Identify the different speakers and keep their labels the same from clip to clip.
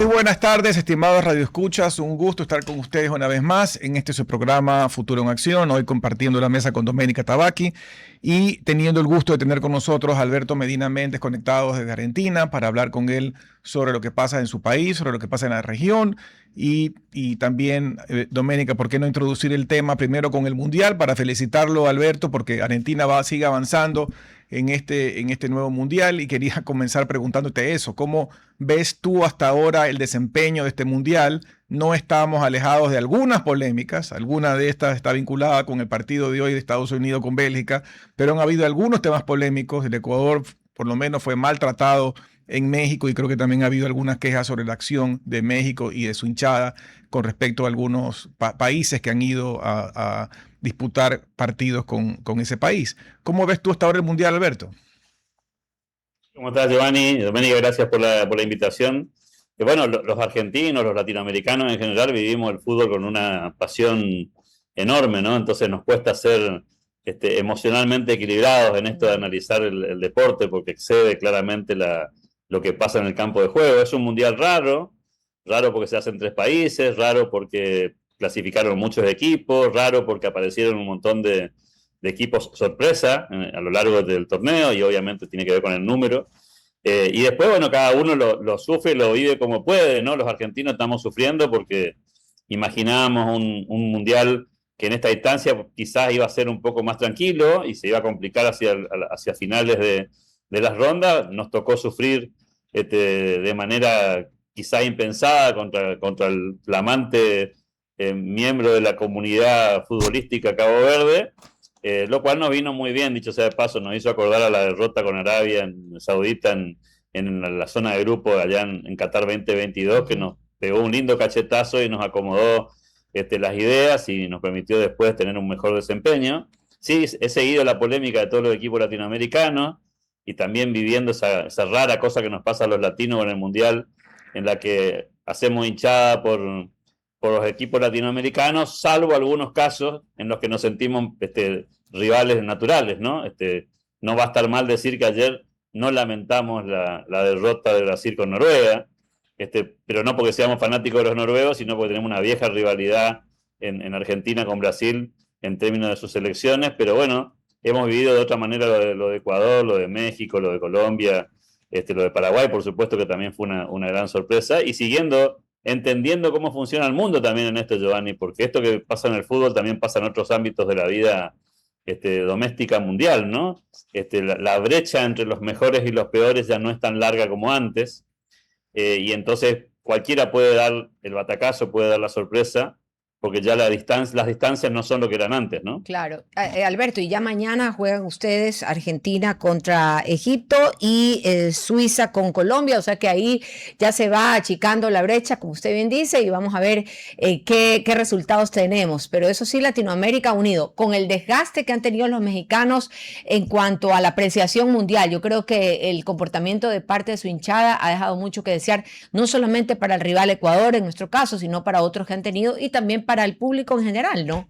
Speaker 1: Muy buenas tardes, estimados radioescuchas. Un gusto estar con ustedes una vez más en este su programa Futuro en Acción. Hoy compartiendo la mesa con Doménica Tabaqui y teniendo el gusto de tener con nosotros a Alberto Medina Méndez, conectados desde Argentina, para hablar con él sobre lo que pasa en su país, sobre lo que pasa en la región. Y también, Doménica, ¿por qué no introducir el tema primero con el Mundial? Para felicitarlo, Alberto, porque Argentina sigue avanzando en este nuevo Mundial. Y quería comenzar preguntándote eso: ¿cómo ves tú hasta ahora el desempeño de este Mundial? No estamos alejados de algunas polémicas, alguna de estas está vinculada con el partido de hoy de Estados Unidos con Bélgica, pero han habido algunos temas polémicos. El Ecuador por lo menos fue maltratado en México, y creo que también ha habido algunas quejas sobre la acción de México y de su hinchada con respecto a algunos países que han ido a disputar partidos con ese país. ¿Cómo ves tú hasta ahora el Mundial, Alberto?
Speaker 2: ¿Cómo estás, Giovanni? Doménica, gracias por la invitación. Bueno, los argentinos, los latinoamericanos en general, vivimos el fútbol con una pasión enorme, ¿no? Entonces nos cuesta ser emocionalmente equilibrados en esto de analizar el deporte, porque excede claramente lo que pasa en el campo de juego. Es un mundial raro, raro porque se hace en tres países, raro porque clasificaron muchos equipos, raro porque aparecieron un montón de equipos sorpresa a lo largo del torneo, y obviamente tiene que ver con el número. Y después, bueno, cada uno lo sufre, lo vive como puede, ¿no? Los argentinos estamos sufriendo porque imaginábamos un mundial que en esta instancia quizás iba a ser un poco más tranquilo y se iba a complicar hacia finales de las rondas. Nos tocó sufrir de manera quizá impensada contra el flamante miembro de la comunidad futbolística Cabo Verde, lo cual nos vino muy bien, dicho sea de paso. Nos hizo acordar a la derrota con Arabia Saudita en la zona de grupo allá en Qatar 2022, que nos pegó un lindo cachetazo y nos acomodó las ideas y nos permitió después tener un mejor desempeño. Sí, he seguido la polémica de todos los equipos latinoamericanos y también viviendo esa rara cosa que nos pasa a los latinos en el Mundial, en la que hacemos hinchada por los equipos latinoamericanos, salvo algunos casos en los que nos sentimos rivales naturales, ¿no? No va a estar mal decir que ayer no lamentamos la derrota de Brasil con Noruega, pero no porque seamos fanáticos de los noruegos, sino porque tenemos una vieja rivalidad en Argentina con Brasil en términos de sus elecciones. Pero bueno, hemos vivido de otra manera lo de Ecuador, lo de México, lo de Colombia, lo de Paraguay, por supuesto, que también fue una gran sorpresa, y entendiendo cómo funciona el mundo también en esto, Giovanni, porque esto que pasa en el fútbol también pasa en otros ámbitos de la vida doméstica mundial, ¿no? La brecha entre los mejores y los peores ya no es tan larga como antes, y entonces cualquiera puede dar el batacazo, puede dar la sorpresa, porque ya las distancias no son lo que eran antes, ¿no?
Speaker 3: Claro. Alberto, y ya mañana juegan ustedes Argentina contra Egipto y Suiza con Colombia, o sea que ahí ya se va achicando la brecha, como usted bien dice, y vamos a ver qué resultados tenemos. Pero eso sí, Latinoamérica unido, con el desgaste que han tenido los mexicanos en cuanto a la apreciación mundial. Yo creo que el comportamiento de parte de su hinchada ha dejado mucho que desear, no solamente para el rival Ecuador en nuestro caso, sino para otros que han tenido, y también para el público en general, ¿no?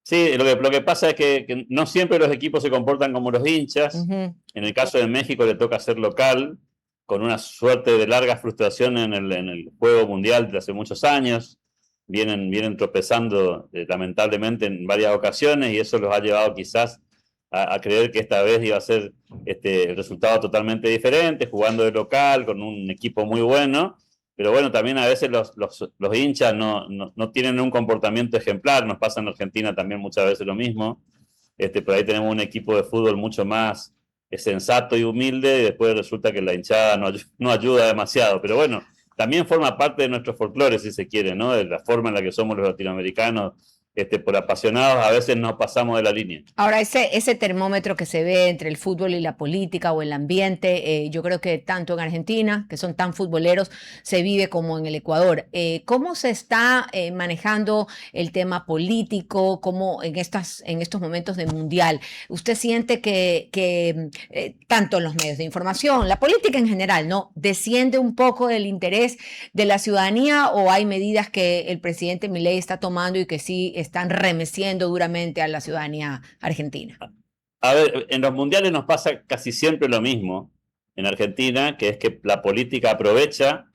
Speaker 2: Sí, lo que pasa es que no siempre los equipos se comportan como los hinchas. En el caso de México le toca ser local, con una suerte de larga frustración en el juego mundial de hace muchos años. Vienen tropezando lamentablemente en varias ocasiones, y eso los ha llevado quizás a creer que esta vez iba a ser resultado totalmente diferente, jugando de local, con un equipo muy bueno. Pero bueno, también a veces los hinchas no tienen un comportamiento ejemplar. Nos pasa en Argentina también muchas veces lo mismo. Por ahí tenemos un equipo de fútbol mucho más sensato y humilde, y después resulta que la hinchada no ayuda demasiado. Pero bueno, también forma parte de nuestro folclore, si se quiere, ¿no? De la forma en la que somos los latinoamericanos. Por apasionados a veces nos pasamos de la línea.
Speaker 3: Ahora, ese termómetro que se ve entre el fútbol y la política o el ambiente, yo creo que tanto en Argentina, que son tan futboleros, se vive como en el Ecuador. ¿Cómo se está manejando el tema político? ¿Cómo en estos momentos de mundial? ¿Usted siente que tanto en los medios de información, la política en general, ¿no? ¿Desciende un poco del interés de la ciudadanía, o hay medidas que el presidente Milei está tomando y que sí están remeciendo duramente a la ciudadanía argentina?
Speaker 2: A ver, en los mundiales nos pasa casi siempre lo mismo en Argentina, que es que la política aprovecha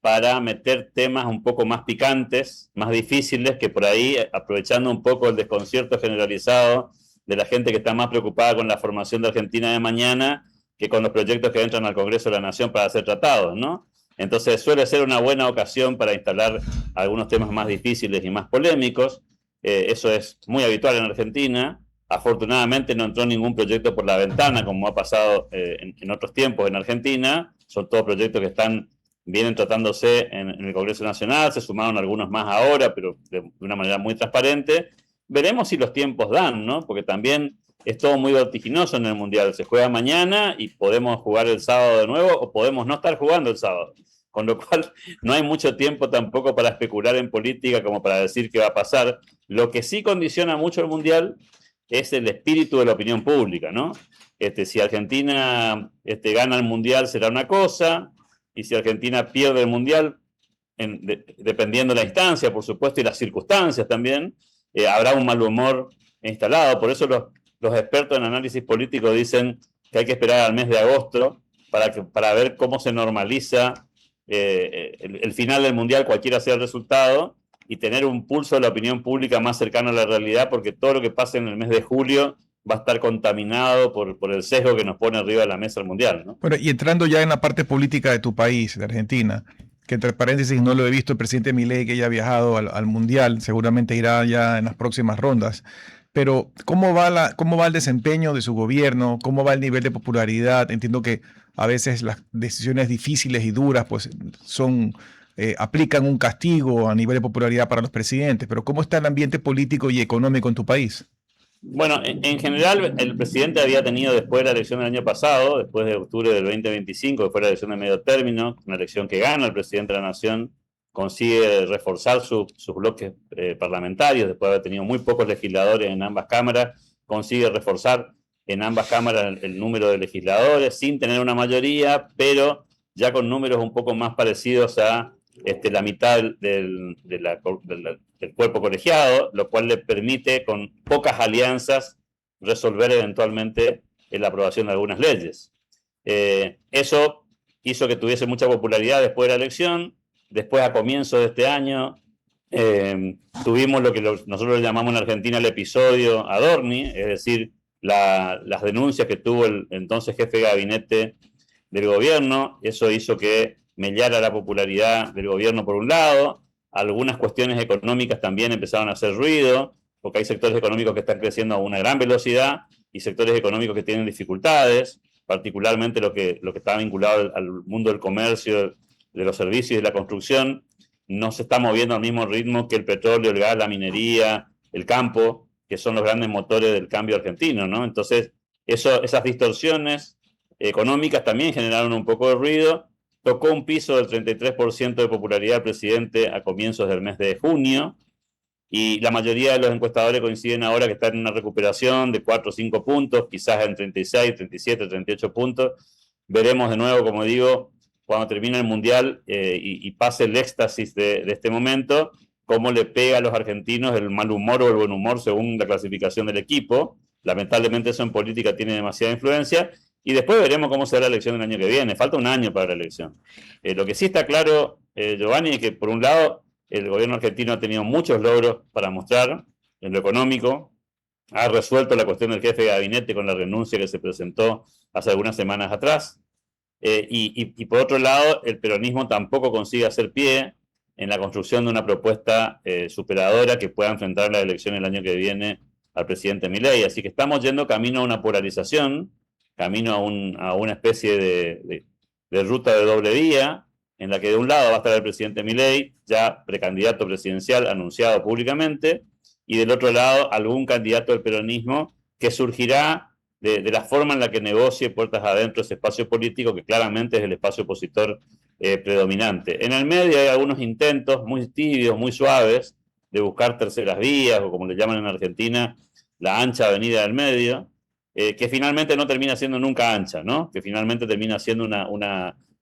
Speaker 2: para meter temas un poco más picantes, más difíciles, que por ahí, aprovechando un poco el desconcierto generalizado de la gente que está más preocupada con la formación de Argentina de mañana que con los proyectos que entran al Congreso de la Nación para ser tratados, ¿no? Entonces suele ser una buena ocasión para instalar algunos temas más difíciles y más polémicos. Eso es muy habitual en Argentina. Afortunadamente no entró ningún proyecto por la ventana, como ha pasado en otros tiempos en Argentina. Son todos proyectos que vienen tratándose en el Congreso Nacional, se sumaron algunos más ahora, pero de una manera muy transparente. Veremos si los tiempos dan, ¿no? Porque también es todo muy vertiginoso en el Mundial. Se juega mañana y podemos jugar el sábado de nuevo o podemos no estar jugando el sábado. Con lo cual no hay mucho tiempo tampoco para especular en política como para decir qué va a pasar. Lo que sí condiciona mucho el Mundial es el espíritu de la opinión pública, ¿no? Si Argentina gana el Mundial será una cosa, y si Argentina pierde el Mundial, dependiendo de la instancia, por supuesto, y las circunstancias también, habrá un mal humor instalado. Por eso los expertos en análisis político dicen que hay que esperar al mes de agosto para ver cómo se normaliza el final del Mundial, cualquiera sea el resultado, y tener un pulso de la opinión pública más cercano a la realidad, porque todo lo que pase en el mes de julio va a estar contaminado por el sesgo que nos pone arriba de la mesa el Mundial, ¿no?
Speaker 1: Bueno, y entrando ya en la parte política de tu país, de Argentina, que entre paréntesis no lo he visto, el presidente Milei que ya ha viajado al Mundial, seguramente irá ya en las próximas rondas, pero cómo va el desempeño de su gobierno? ¿Cómo va el nivel de popularidad? Entiendo que a veces las decisiones difíciles y duras pues aplican un castigo a nivel de popularidad para los presidentes, pero ¿cómo está el ambiente político y económico en tu país?
Speaker 2: Bueno, en general el presidente había tenido después de la elección del año pasado, después de octubre del 2025, que fue la elección de medio término, una elección que gana el presidente de la Nación, consigue reforzar sus bloques parlamentarios, después de haber tenido muy pocos legisladores en ambas cámaras, consigue reforzar en ambas cámaras el número de legisladores sin tener una mayoría, pero ya con números un poco más parecidos a la mitad del cuerpo colegiado, lo cual le permite con pocas alianzas resolver eventualmente la aprobación de algunas leyes. Eso hizo que tuviese mucha popularidad después de la elección. Después, a comienzos de este año, tuvimos lo que nosotros llamamos en Argentina el episodio Adorni, es decir, las denuncias que tuvo el entonces jefe de gabinete del gobierno. Eso hizo que mellara la popularidad del gobierno por un lado. Algunas cuestiones económicas también empezaron a hacer ruido, porque hay sectores económicos que están creciendo a una gran velocidad y sectores económicos que tienen dificultades, particularmente lo que está vinculado al mundo del comercio, de los servicios y de la construcción. No se está moviendo al mismo ritmo que el petróleo, el gas, la minería, el campo, que son los grandes motores del cambio argentino, ¿no? Entonces, esas distorsiones económicas también generaron un poco de ruido. Tocó un piso del 33% de popularidad del presidente a comienzos del mes de junio, y la mayoría de los encuestadores coinciden ahora que está en una recuperación de 4 o 5 puntos, quizás en 36, 37, 38 puntos. Veremos de nuevo, como digo, cuando termine el Mundial y pase el éxtasis de este momento, cómo le pega a los argentinos el mal humor o el buen humor según la clasificación del equipo. Lamentablemente eso en política tiene demasiada influencia. Y después veremos cómo será la elección del año que viene. Falta un año para la elección. Lo que sí está claro, Giovanni, es que por un lado el gobierno argentino ha tenido muchos logros para mostrar en lo económico. Ha resuelto la cuestión del jefe de gabinete con la renuncia que se presentó hace algunas semanas atrás. Y por otro lado, el peronismo tampoco consigue hacer pie en la construcción de una propuesta superadora que pueda enfrentar la elección el año que viene al presidente Milei. Así que estamos yendo camino a una polarización, camino a una especie de ruta de doble vía, en la que de un lado va a estar el presidente Milei, ya precandidato presidencial anunciado públicamente, y del otro lado algún candidato del peronismo que surgirá de la forma en la que negocie puertas adentro ese espacio político, que claramente es el espacio opositor predominante. En el medio hay algunos intentos muy tibios, muy suaves, de buscar terceras vías, o como le llaman en Argentina, la ancha avenida del medio, que finalmente no termina siendo nunca ancha, ¿no? Que finalmente termina siendo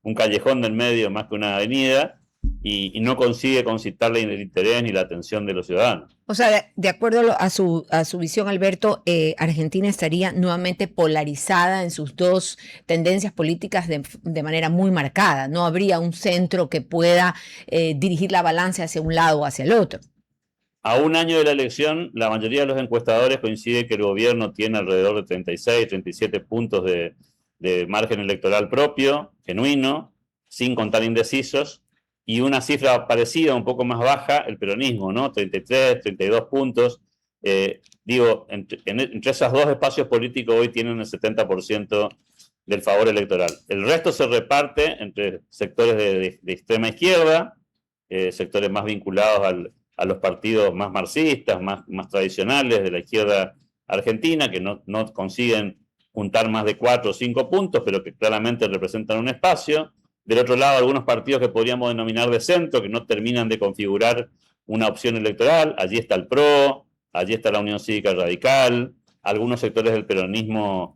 Speaker 2: un callejón del medio más que una avenida, y no consigue concitar el interés ni la atención de los ciudadanos.
Speaker 3: O sea, de acuerdo a su visión, Alberto, Argentina estaría nuevamente polarizada en sus dos tendencias políticas de manera muy marcada. No habría un centro que pueda dirigir la balanza hacia un lado o hacia el otro.
Speaker 2: A un año de la elección, la mayoría de los encuestadores coincide que el gobierno tiene alrededor de 36, 37 puntos de margen electoral propio, genuino, sin contar indecisos, y una cifra parecida, un poco más baja, el peronismo, ¿no? 33, 32 puntos. Entre esos dos espacios políticos hoy tienen el 70% del favor electoral. El resto se reparte entre sectores de extrema izquierda, sectores más vinculados a los partidos más marxistas, más tradicionales de la izquierda argentina, que no consiguen juntar más de 4 o 5 puntos, pero que claramente representan un espacio. Del otro lado, algunos partidos que podríamos denominar de centro, que no terminan de configurar una opción electoral. Allí está el PRO, allí está la Unión Cívica Radical, algunos sectores del peronismo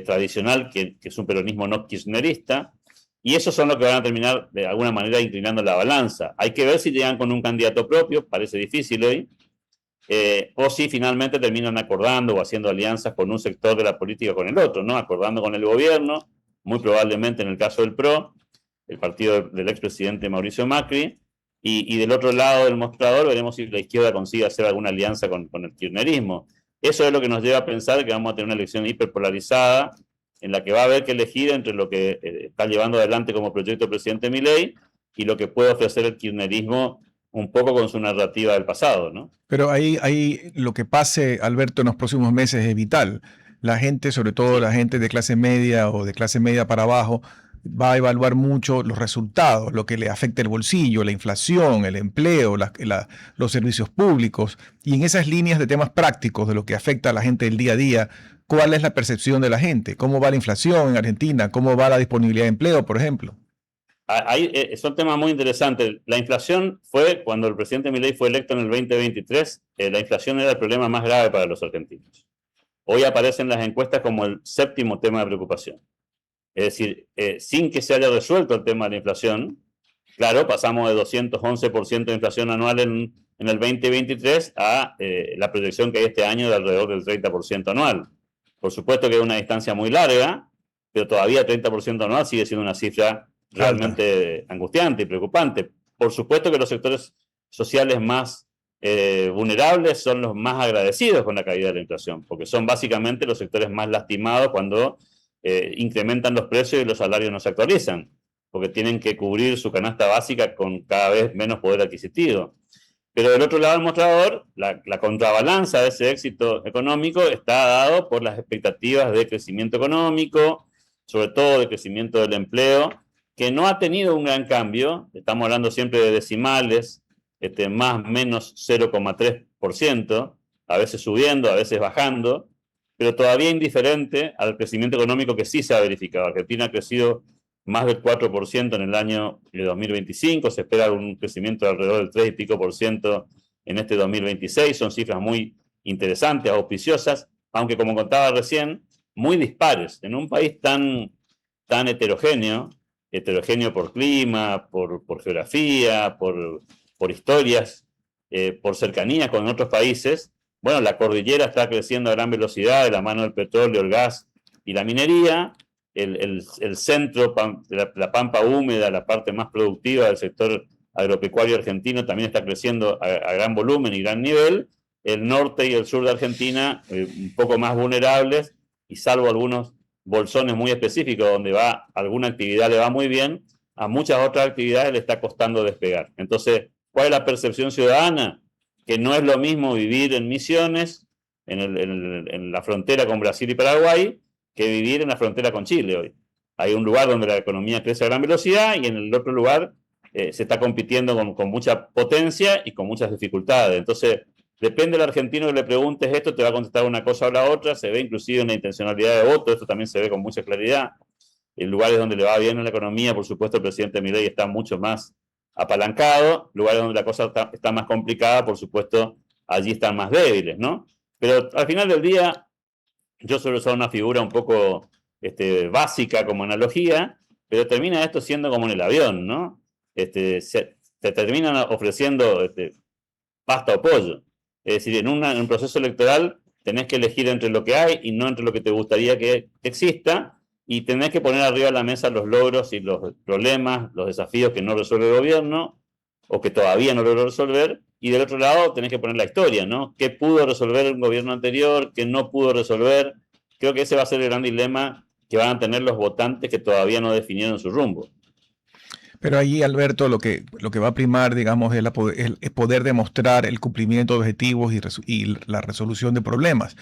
Speaker 2: tradicional, que es un peronismo no kirchnerista, y esos son los que van a terminar de alguna manera inclinando la balanza. Hay que ver si llegan con un candidato propio, parece difícil hoy, o si finalmente terminan acordando o haciendo alianzas con un sector de la política con el otro, ¿no? Acordando con el gobierno, muy probablemente en el caso del PRO, el partido del expresidente Mauricio Macri, y del otro lado del mostrador veremos si la izquierda consigue hacer alguna alianza con el kirchnerismo. Eso es lo que nos lleva a pensar que vamos a tener una elección hiperpolarizada, en la que va a haber que elegir entre lo que está llevando adelante como proyecto el presidente Milei y lo que puede ofrecer el kirchnerismo un poco con su narrativa del pasado, ¿no?
Speaker 1: Pero ahí lo que pase, Alberto, en los próximos meses es vital. La gente, sobre todo la gente de clase media o de clase media para abajo, va a evaluar mucho los resultados, lo que le afecta el bolsillo, la inflación, el empleo, los servicios públicos. Y en esas líneas de temas prácticos de lo que afecta a la gente del día a día, ¿cuál es la percepción de la gente? ¿Cómo va la inflación en Argentina? ¿Cómo va la disponibilidad de empleo, por ejemplo?
Speaker 2: Son temas muy interesantes. La inflación fue, cuando el presidente Milei fue electo en el 2023, la inflación era el problema más grave para los argentinos. Hoy aparece en las encuestas como el 7º tema de preocupación. Es decir, sin que se haya resuelto el tema de la inflación, claro, pasamos de 211% de inflación anual en el 2023 a la proyección que hay este año de alrededor del 30% anual. Por supuesto que es una distancia muy larga, pero todavía 30% anual sigue siendo una cifra realmente angustiante y preocupante. Por supuesto que los sectores sociales más vulnerables son los más agradecidos con la caída de la inflación, porque son básicamente los sectores más lastimados cuando incrementan los precios y los salarios no se actualizan, porque tienen que cubrir su canasta básica con cada vez menos poder adquisitivo. Pero del otro lado del mostrador, la contrabalanza de ese éxito económico está dado por las expectativas de crecimiento económico, sobre todo de crecimiento del empleo, que no ha tenido un gran cambio. Estamos hablando siempre de decimales, más o menos 0,3%, a veces subiendo, a veces bajando, pero todavía indiferente al crecimiento económico que sí se ha verificado. Argentina ha crecido más del 4% en el año 2025, se espera un crecimiento de alrededor del 3 y pico por ciento en este 2026, son cifras muy interesantes, auspiciosas, aunque como contaba recién, muy dispares. En un país tan heterogéneo por clima, por geografía, por historias, por cercanía con otros países. Bueno, la cordillera está creciendo a gran velocidad de la mano del petróleo, el gas y la minería. El centro de la pampa húmeda, la parte más productiva del sector agropecuario argentino, también está creciendo a gran volumen y gran nivel. El norte y el sur de Argentina, un poco más vulnerables, y salvo algunos bolsones muy específicos donde alguna actividad le va muy bien, a muchas otras actividades le está costando despegar. Entonces, ¿cuál es la percepción ciudadana? Que no es lo mismo vivir en Misiones, en la frontera con Brasil y Paraguay, que vivir en la frontera con Chile hoy. Hay un lugar donde la economía crece a gran velocidad y en el otro lugar se está compitiendo con mucha potencia y con muchas dificultades. Entonces, depende del argentino que le preguntes esto, te va a contestar una cosa o la otra, se ve inclusive una intencionalidad de voto, esto también se ve con mucha claridad. En lugares donde le va bien en la economía, por supuesto, el presidente Milei está mucho más apalancado, lugares donde la cosa está más complicada, por supuesto, allí están más débiles, ¿no? Pero al final del día, yo suelo usar una figura un poco básica como analogía, pero termina esto siendo como en el avión, ¿no? te terminan ofreciendo pasta o pollo. Es decir, en un proceso electoral tenés que elegir entre lo que hay y no entre lo que te gustaría que exista, y tenés que poner arriba de la mesa los logros y los problemas, los desafíos que no resuelve el gobierno o que todavía no logró resolver, y del otro lado tenés que poner la historia, ¿no? ¿Qué pudo resolver el gobierno anterior? ¿Qué no pudo resolver? Creo que ese va a ser el gran dilema que van a tener los votantes que todavía no definieron su rumbo.
Speaker 1: Pero ahí, Alberto, lo que va a primar, digamos, es poder demostrar el cumplimiento de objetivos y la resolución de problemas.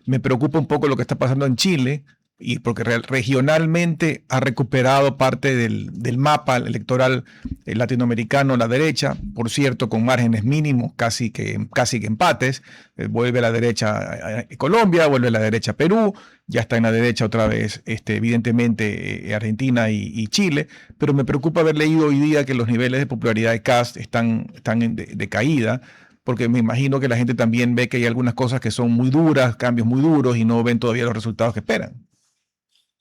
Speaker 1: Me preocupa un poco lo que está pasando en Chile, y porque regionalmente ha recuperado parte del mapa electoral latinoamericano la derecha, por cierto, con márgenes mínimos, casi que empates. Vuelve a la derecha Colombia, vuelve a la derecha Perú, ya está en la derecha otra vez, evidentemente, Argentina y Chile, pero me preocupa haber leído hoy día que los niveles de popularidad de Kast están de caída, porque me imagino que la gente también ve que hay algunas cosas que son muy duras, cambios muy duros, y no ven todavía los resultados que esperan.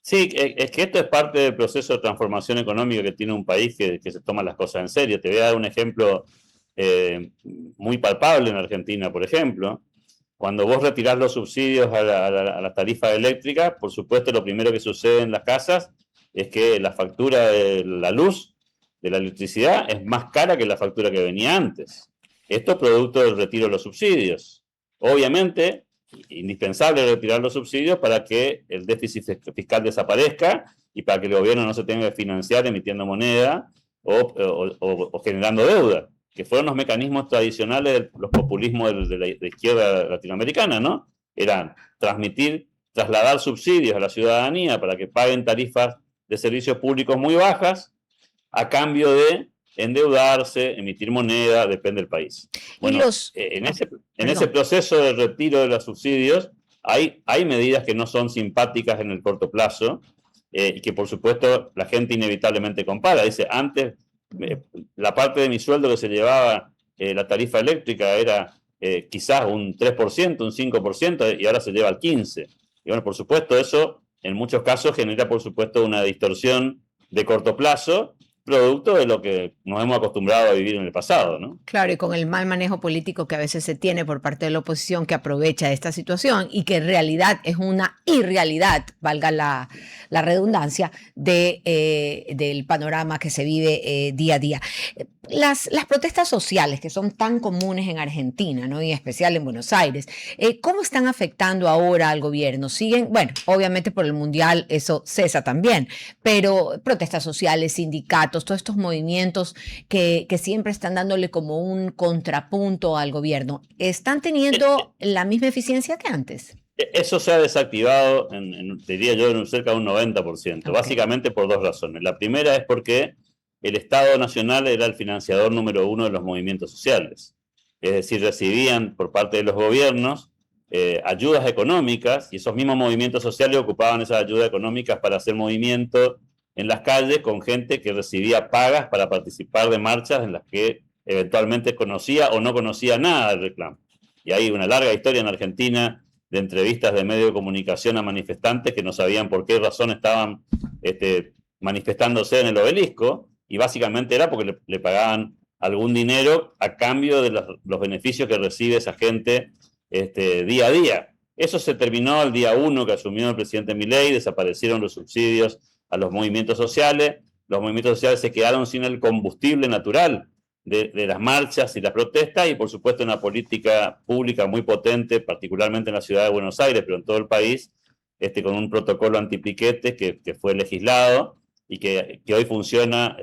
Speaker 2: Sí, es que esto es parte del proceso de transformación económica que tiene un país que se toma las cosas en serio. Te voy a dar un ejemplo muy palpable en Argentina, por ejemplo. Cuando vos retirás los subsidios a la tarifa eléctrica, por supuesto lo primero que sucede en las casas es que la factura de la luz, de la electricidad, es más cara que la factura que venía antes. Esto es producto del retiro de los subsidios. Obviamente, indispensable retirar los subsidios para que el déficit fiscal desaparezca y para que el gobierno no se tenga que financiar emitiendo moneda o generando deuda, que fueron los mecanismos tradicionales de los populismos de la izquierda latinoamericana, ¿no? Eran trasladar subsidios a la ciudadanía para que paguen tarifas de servicios públicos muy bajas a cambio de endeudarse, emitir moneda, depende del país. Bueno, en ese proceso de retiro de los subsidios hay medidas que no son simpáticas en el corto plazo y que por supuesto la gente inevitablemente compara. Dice, antes la parte de mi sueldo que se llevaba la tarifa eléctrica era quizás un 3%, un 5%, y ahora se lleva al 15%. Y bueno, por supuesto eso en muchos casos genera por supuesto una distorsión de corto plazo, producto de lo que nos hemos acostumbrado a vivir en el pasado, ¿no?
Speaker 3: Claro, y con el mal manejo político que a veces se tiene por parte de la oposición, que aprovecha esta situación y que en realidad es una irrealidad, valga la redundancia, del panorama que se vive día a día. Las protestas sociales que son tan comunes en Argentina, ¿no? Y en especial en Buenos Aires, ¿cómo están afectando ahora al gobierno? Siguen, bueno, obviamente por el Mundial eso cesa también, pero protestas sociales, sindicatos, todos estos movimientos que siempre están dándole como un contrapunto al gobierno, ¿están teniendo la misma eficiencia que antes?
Speaker 2: Eso se ha desactivado, diría yo, en cerca de un 90%, okay. Básicamente por dos razones. La primera es porque el Estado Nacional era el financiador número uno de los movimientos sociales. Es decir, recibían por parte de los gobiernos ayudas económicas, y esos mismos movimientos sociales ocupaban esas ayudas económicas para hacer movimiento en las calles con gente que recibía pagas para participar de marchas en las que eventualmente conocía o no conocía nada del reclamo. Y hay una larga historia en Argentina de entrevistas de medios de comunicación a manifestantes que no sabían por qué razón estaban manifestándose en el Obelisco, y básicamente era porque le pagaban algún dinero a cambio de los beneficios que recibe esa gente día a día. Eso se terminó el día 1 que asumió el presidente Milei, desaparecieron los subsidios a los movimientos sociales se quedaron sin el combustible natural de las marchas y las protestas, y por supuesto una política pública muy potente, particularmente en la ciudad de Buenos Aires, pero en todo el país, con un protocolo antipiquete que fue legislado y que hoy funciona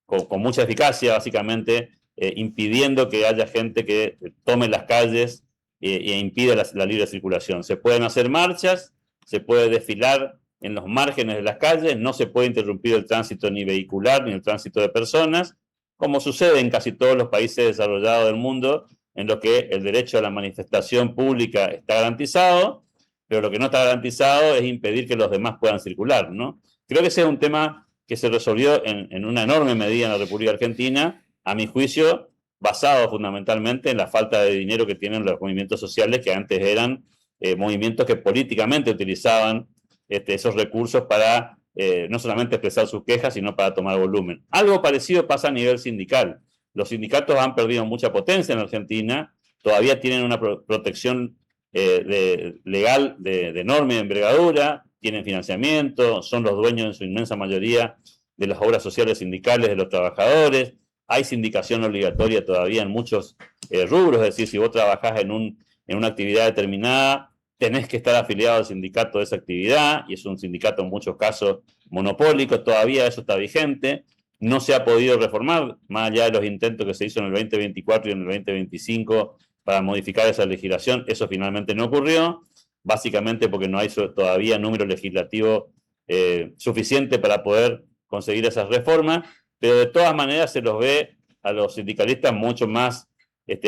Speaker 2: con mucha eficacia, básicamente impidiendo que haya gente que tome las calles e impida la libre circulación. Se pueden hacer marchas, se puede desfilar en los márgenes de las calles, no se puede interrumpir el tránsito ni vehicular ni el tránsito de personas, como sucede en casi todos los países desarrollados del mundo, en los que el derecho a la manifestación pública está garantizado, pero lo que no está garantizado es impedir que los demás puedan circular, ¿no? Creo que ese es un tema que se resolvió en una enorme medida en la República Argentina, a mi juicio, basado fundamentalmente en la falta de dinero que tienen los movimientos sociales, que antes eran movimientos que políticamente utilizaban esos recursos para no solamente expresar sus quejas, sino para tomar volumen. Algo parecido pasa a nivel sindical. Los sindicatos han perdido mucha potencia en Argentina, todavía tienen una protección legal de enorme envergadura, tienen financiamiento, son los dueños en su inmensa mayoría de las obras sociales sindicales de los trabajadores, hay sindicación obligatoria todavía en muchos rubros, es decir, si vos trabajás en una actividad determinada, tenés que estar afiliado al sindicato de esa actividad, y es un sindicato en muchos casos monopólico, todavía eso está vigente, no se ha podido reformar, más allá de los intentos que se hizo en el 2024 y en el 2025 para modificar esa legislación, eso finalmente no ocurrió, básicamente porque no hay todavía número legislativo suficiente para poder conseguir esas reformas, pero de todas maneras se los ve a los sindicalistas mucho más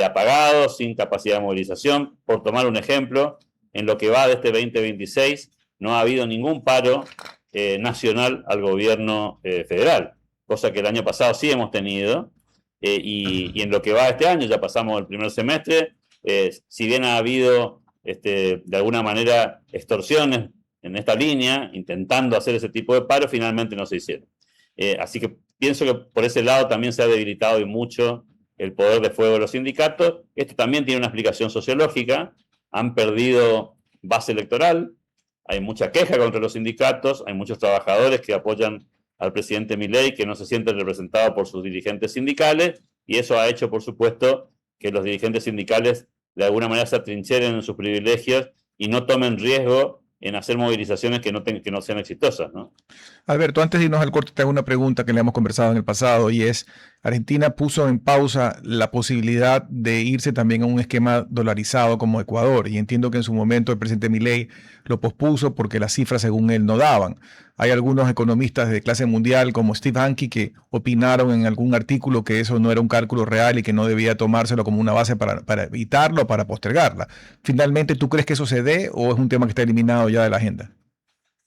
Speaker 2: apagados, sin capacidad de movilización. Por tomar un ejemplo, en lo que va de este 2026 no ha habido ningún paro nacional al gobierno federal, cosa que el año pasado sí hemos tenido, y en lo que va de este año, ya pasamos el primer semestre, si bien ha habido de alguna manera extorsiones en esta línea, intentando hacer ese tipo de paro, finalmente no se hicieron. Así que pienso que por ese lado también se ha debilitado y mucho el poder de fuego de los sindicatos. Esto también tiene una explicación sociológica, han perdido base electoral, hay mucha queja contra los sindicatos, hay muchos trabajadores que apoyan al presidente Milei que no se sienten representados por sus dirigentes sindicales, y eso ha hecho, por supuesto, que los dirigentes sindicales de alguna manera se atrincheren en sus privilegios y no tomen riesgo en hacer movilizaciones que no sean exitosas, ¿no?
Speaker 1: Alberto, antes de irnos al corte, te hago una pregunta que le hemos conversado en el pasado, y es, Argentina puso en pausa la posibilidad de irse también a un esquema dolarizado como Ecuador, y entiendo que en su momento el presidente Milei lo pospuso porque las cifras, según él, no daban. Hay algunos economistas de clase mundial como Steve Hanke que opinaron en algún artículo que eso no era un cálculo real y que no debía tomárselo como una base para evitarlo o para postergarla. Finalmente, ¿tú crees que eso se dé o es un tema que está eliminado ya de la agenda?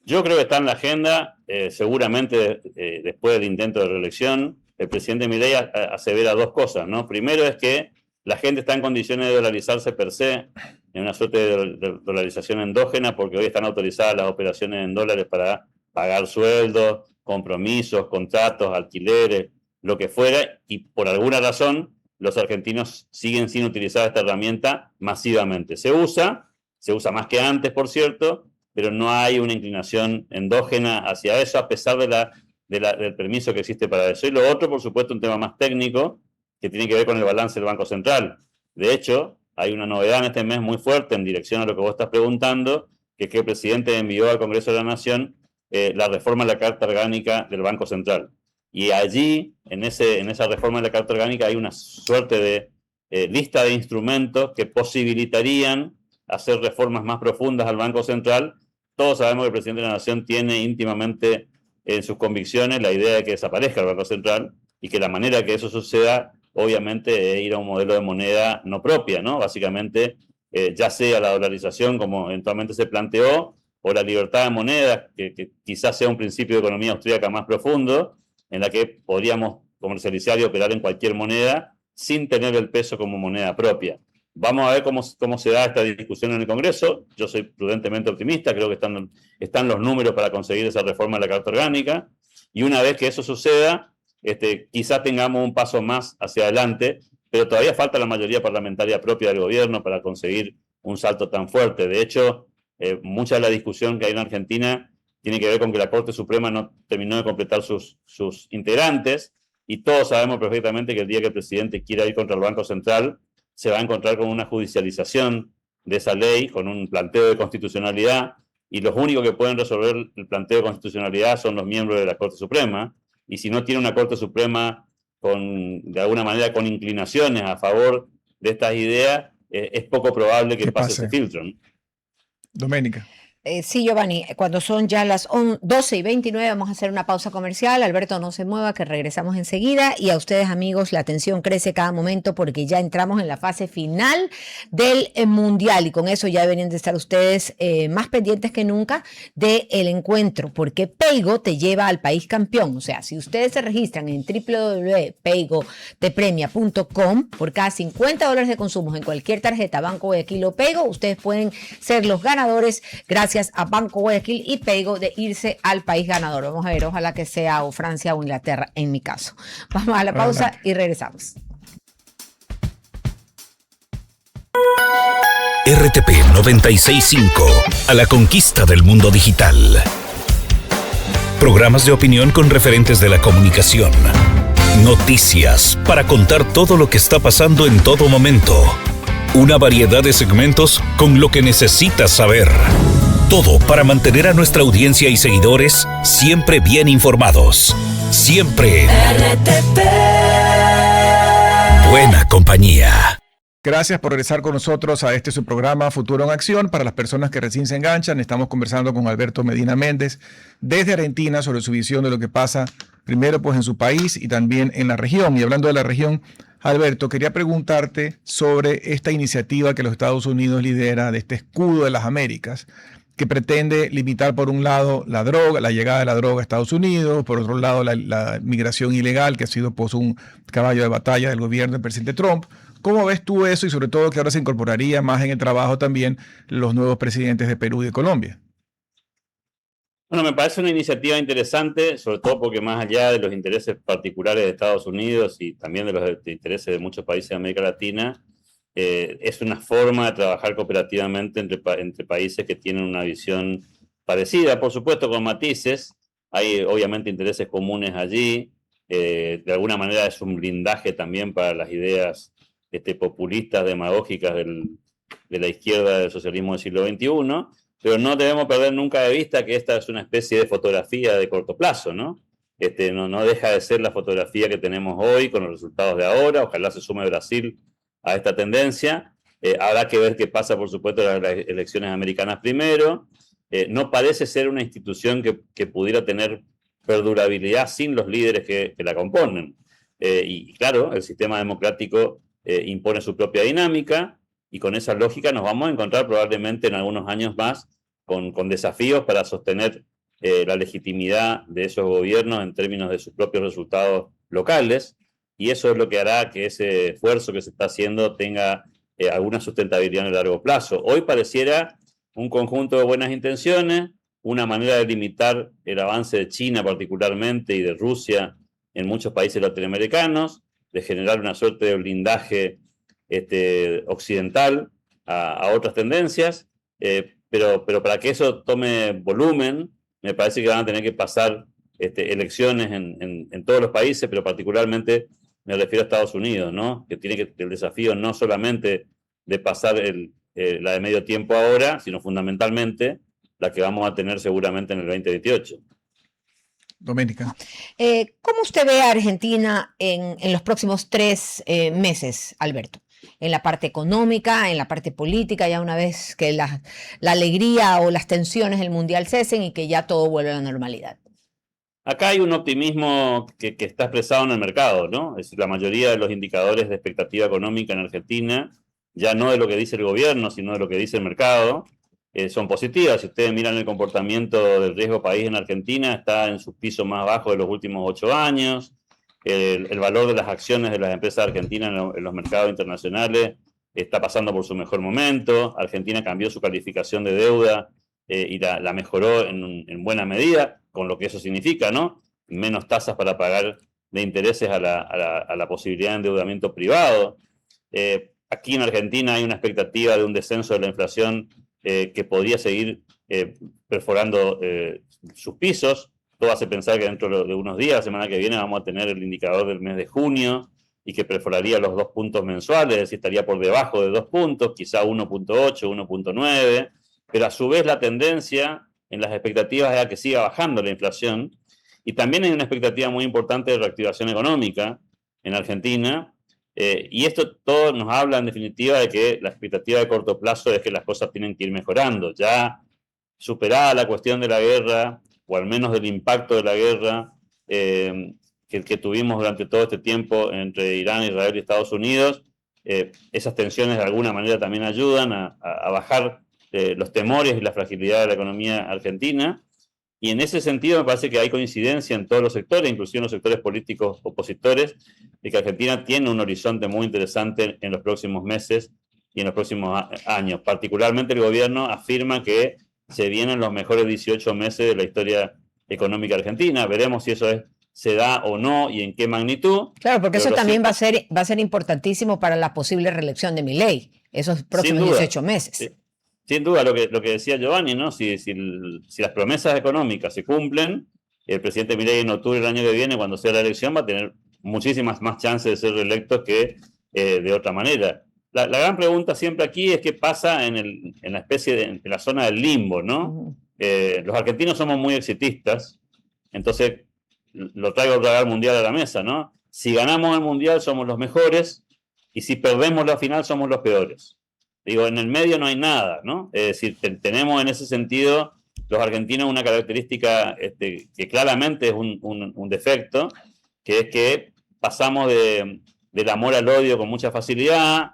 Speaker 2: Yo creo que está en la agenda, seguramente después del intento de reelección, el presidente Milei asevera dos cosas, ¿no? Primero es que la gente está en condiciones de dolarizarse per se, en una suerte de dolarización endógena, porque hoy están autorizadas las operaciones en dólares para pagar sueldos, compromisos, contratos, alquileres, lo que fuera, y por alguna razón los argentinos siguen sin utilizar esta herramienta masivamente. Se usa más que antes, por cierto, pero no hay una inclinación endógena hacia eso, a pesar del permiso que existe para eso. Y lo otro, por supuesto, un tema más técnico, que tiene que ver con el balance del Banco Central. De hecho, hay una novedad en este mes muy fuerte en dirección a lo que vos estás preguntando, que es que el presidente envió al Congreso de la Nación la reforma de la Carta Orgánica del Banco Central. Y allí, en esa reforma de la Carta Orgánica, hay una suerte de lista de instrumentos que posibilitarían hacer reformas más profundas al Banco Central. Todos sabemos que el presidente de la Nación tiene íntimamente en sus convicciones la idea de que desaparezca el Banco Central, y que la manera que eso suceda, obviamente, es ir a un modelo de moneda no propia, ¿no? Básicamente, ya sea la dolarización, como eventualmente se planteó, o la libertad de moneda, que quizás sea un principio de economía austríaca más profundo, en la que podríamos comercializar y operar en cualquier moneda sin tener el peso como moneda propia. Vamos a ver cómo se da esta discusión en el Congreso. Yo soy prudentemente optimista, creo que están los números para conseguir esa reforma de la Carta Orgánica, y una vez que eso suceda, quizás tengamos un paso más hacia adelante, pero todavía falta la mayoría parlamentaria propia del gobierno para conseguir un salto tan fuerte. De hecho, mucha de la discusión que hay en Argentina tiene que ver con que la Corte Suprema no terminó de completar sus integrantes, y todos sabemos perfectamente que el día que el presidente quiera ir contra el Banco Central, se va a encontrar con una judicialización de esa ley, con un planteo de constitucionalidad, y los únicos que pueden resolver el planteo de constitucionalidad son los miembros de la Corte Suprema, y si no tiene una Corte Suprema de alguna manera con inclinaciones a favor de estas ideas, es poco probable que pase ese filtro, ¿no?
Speaker 1: Doménica.
Speaker 3: Sí, Giovanni, cuando son ya las 12:29 vamos a hacer una pausa comercial. Alberto, no se mueva, que regresamos enseguida. Y a ustedes, amigos, la atención crece cada momento porque ya entramos en la fase final del Mundial, y con eso ya deberían de estar ustedes más pendientes que nunca del encuentro, porque Paygo te lleva al país campeón. O sea, si ustedes se registran en www.paygotepremia.com, por cada $50 de consumos en cualquier tarjeta Banco Guayaquil o Paygo, ustedes pueden ser los ganadores gracias a Banco Guayaquil y Paygo de irse al país ganador. Vamos a ver, ojalá que sea o Francia o Inglaterra en mi caso. Vamos a la pausa y regresamos.
Speaker 4: RTP 96.5, a la conquista del mundo digital. Programas de opinión con referentes de la comunicación. Noticias para contar todo lo que está pasando en todo momento. Una variedad de segmentos con lo que necesitas saber. Todo para mantener a nuestra audiencia y seguidores siempre bien informados. Siempre RTP. Buena compañía.
Speaker 1: Gracias por regresar con nosotros a su programa Futuro en Acción. Para las personas que recién se enganchan, estamos conversando con Alberto Medina Méndez desde Argentina sobre su visión de lo que pasa primero pues en su país y también en la región. Y hablando de la región, Alberto, quería preguntarte sobre esta iniciativa que los Estados Unidos lidera de este escudo de las Américas, que pretende limitar por un lado la droga, la llegada de la droga a Estados Unidos, por otro lado la migración ilegal, que ha sido pues un caballo de batalla del gobierno del presidente Trump. ¿Cómo ves tú eso y sobre todo que ahora se incorporaría más en el trabajo también los nuevos presidentes de Perú y de Colombia?
Speaker 2: Bueno, me parece una iniciativa interesante, sobre todo porque más allá de los intereses particulares de Estados Unidos y también de los intereses de muchos países de América Latina, es una forma de trabajar cooperativamente entre países que tienen una visión parecida, por supuesto con matices. Hay obviamente intereses comunes allí. De alguna manera es un blindaje también para las ideas populistas, demagógicas de la izquierda del socialismo del siglo XXI, pero no debemos perder nunca de vista que esta es una especie de fotografía de corto plazo, ¿no? No deja de ser la fotografía que tenemos hoy con los resultados de ahora. Ojalá se sume Brasil a esta tendencia. Habrá que ver qué pasa, por supuesto, en las elecciones americanas primero. No parece ser una institución que pudiera tener perdurabilidad sin los líderes que la componen. Y claro, el sistema democrático impone su propia dinámica, y con esa lógica nos vamos a encontrar probablemente en algunos años más con desafíos para sostener la legitimidad de esos gobiernos en términos de sus propios resultados locales, y eso es lo que hará que ese esfuerzo que se está haciendo tenga alguna sustentabilidad en el largo plazo. Hoy pareciera un conjunto de buenas intenciones, una manera de limitar el avance de China particularmente y de Rusia en muchos países latinoamericanos, de generar una suerte de blindaje occidental a otras tendencias, pero para que eso tome volumen, me parece que van a tener que pasar elecciones en todos los países, pero particularmente me refiero a Estados Unidos, ¿no? Que tiene el desafío no solamente de pasar la de medio tiempo ahora, sino fundamentalmente la que vamos a tener seguramente en el 2028.
Speaker 1: Doménica.
Speaker 3: ¿Cómo usted ve a Argentina en los próximos 3 meses, Alberto? En la parte económica, en la parte política, ya una vez que la alegría o las tensiones del mundial cesen y que ya todo vuelve a la normalidad.
Speaker 2: Acá hay un optimismo que está expresado en el mercado, ¿no? Es decir, la mayoría de los indicadores de expectativa económica en Argentina, ya no de lo que dice el gobierno, sino de lo que dice el mercado, son positivas. Si ustedes miran el comportamiento del riesgo país en Argentina, está en sus pisos más bajos de los últimos 8 años. El valor de las acciones de las empresas argentinas en los mercados internacionales está pasando por su mejor momento. Argentina cambió su calificación de deuda y la mejoró en buena medida, con lo que eso significa, ¿no? Menos tasas para pagar de intereses a la posibilidad de endeudamiento privado. Aquí en Argentina hay una expectativa de un descenso de la inflación que podría seguir perforando sus pisos. Todo hace pensar que dentro de unos días, la semana que viene, vamos a tener el indicador del mes de junio y que perforaría los 2 puntos mensuales, es decir, estaría por debajo de 2 puntos, quizá 1.8, 1.9, pero a su vez la tendencia en las expectativas es a que siga bajando la inflación, y también hay una expectativa muy importante de reactivación económica en Argentina, y esto todo nos habla en definitiva de que la expectativa de corto plazo es que las cosas tienen que ir mejorando. Ya superada la cuestión de la guerra, o al menos del impacto de la guerra que tuvimos durante todo este tiempo entre Irán, Israel y Estados Unidos, esas tensiones de alguna manera también ayudan a bajar los temores y la fragilidad de la economía argentina, y en ese sentido me parece que hay coincidencia en todos los sectores, inclusive en los sectores políticos opositores, de que Argentina tiene un horizonte muy interesante en los próximos meses y en los próximos años. Particularmente el gobierno afirma que se vienen los mejores 18 meses de la historia económica argentina. Veremos si eso es se da o no y en qué magnitud.
Speaker 3: Claro, porque eso
Speaker 2: Pero
Speaker 3: también
Speaker 2: sí,
Speaker 3: va a ser importantísimo para la posible reelección de Milei, esos
Speaker 2: sin
Speaker 3: próximos
Speaker 2: duda,
Speaker 3: 18 meses.
Speaker 2: sin duda lo que decía Giovanni, ¿no? Si las promesas económicas se cumplen, el presidente Milei en octubre del año que viene, cuando sea la elección, va a tener muchísimas más chances de ser reelecto que de otra manera. La gran pregunta siempre aquí es qué pasa en la especie en la zona del limbo, ¿no? Los argentinos somos muy exitistas, entonces lo traigo a traer mundial a la mesa, ¿no? Si ganamos el mundial somos los mejores y si perdemos la final somos los peores. Digo, en el medio no hay nada, ¿no? Es decir, tenemos en ese sentido los argentinos una característica que claramente es un defecto, que es que pasamos del amor al odio con mucha facilidad,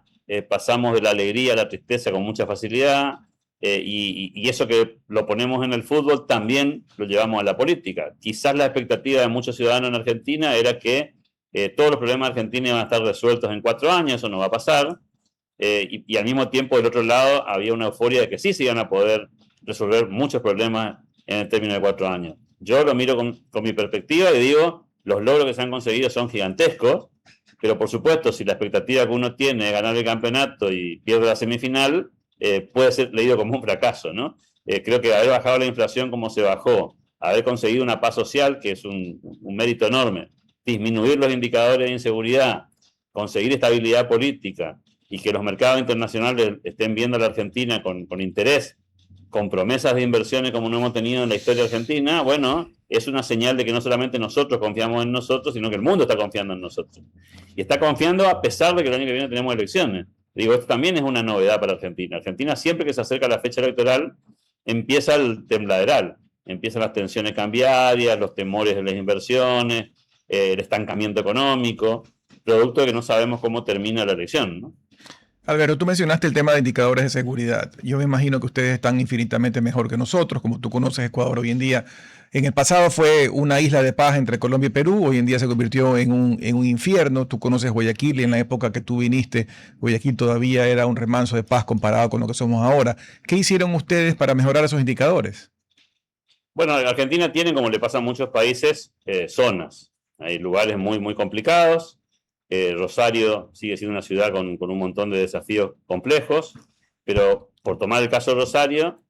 Speaker 2: pasamos de la alegría a la tristeza con mucha facilidad, y eso que lo ponemos en el fútbol también lo llevamos a la política. Quizás la expectativa de muchos ciudadanos en Argentina era que todos los problemas de Argentina iban a estar resueltos en 4 años, eso no va a pasar, y al mismo tiempo del otro lado había una euforia de que sí se iban a poder resolver muchos problemas en el término de 4 años. Yo lo miro con mi perspectiva y digo, los logros que se han conseguido son gigantescos, pero por supuesto, si la expectativa que uno tiene es ganar el campeonato y pierde la semifinal, puede ser leído como un fracaso, ¿no? Creo que haber bajado la inflación como se bajó, haber conseguido una paz social, que es un mérito enorme, disminuir los indicadores de inseguridad, conseguir estabilidad política y que los mercados internacionales estén viendo a la Argentina con interés, con promesas de inversiones como no hemos tenido en la historia argentina, bueno, es una señal de que no solamente nosotros confiamos en nosotros, sino que el mundo está confiando en nosotros. Y está confiando a pesar de que el año que viene tenemos elecciones. Digo, esto también es una novedad para Argentina. Argentina, siempre que se acerca la fecha electoral, empieza el tembladeral, empiezan las tensiones cambiarias, los temores de las inversiones, el estancamiento económico, producto de que no sabemos cómo termina la elección, ¿no?
Speaker 1: Alberto, tú mencionaste el tema de indicadores de seguridad. Yo me imagino que ustedes están infinitamente mejor que nosotros, como tú conoces Ecuador hoy en día. En el pasado fue una isla de paz entre Colombia y Perú, hoy en día se convirtió en un infierno. Tú conoces Guayaquil y en la época que tú viniste, Guayaquil todavía era un remanso de paz comparado con lo que somos ahora. ¿Qué hicieron ustedes para mejorar esos indicadores?
Speaker 2: Bueno, Argentina tiene, como le pasa a muchos países, zonas. Hay lugares muy, muy complicados. Rosario sigue siendo una ciudad con un montón de desafíos complejos, pero por tomar el caso de Rosario,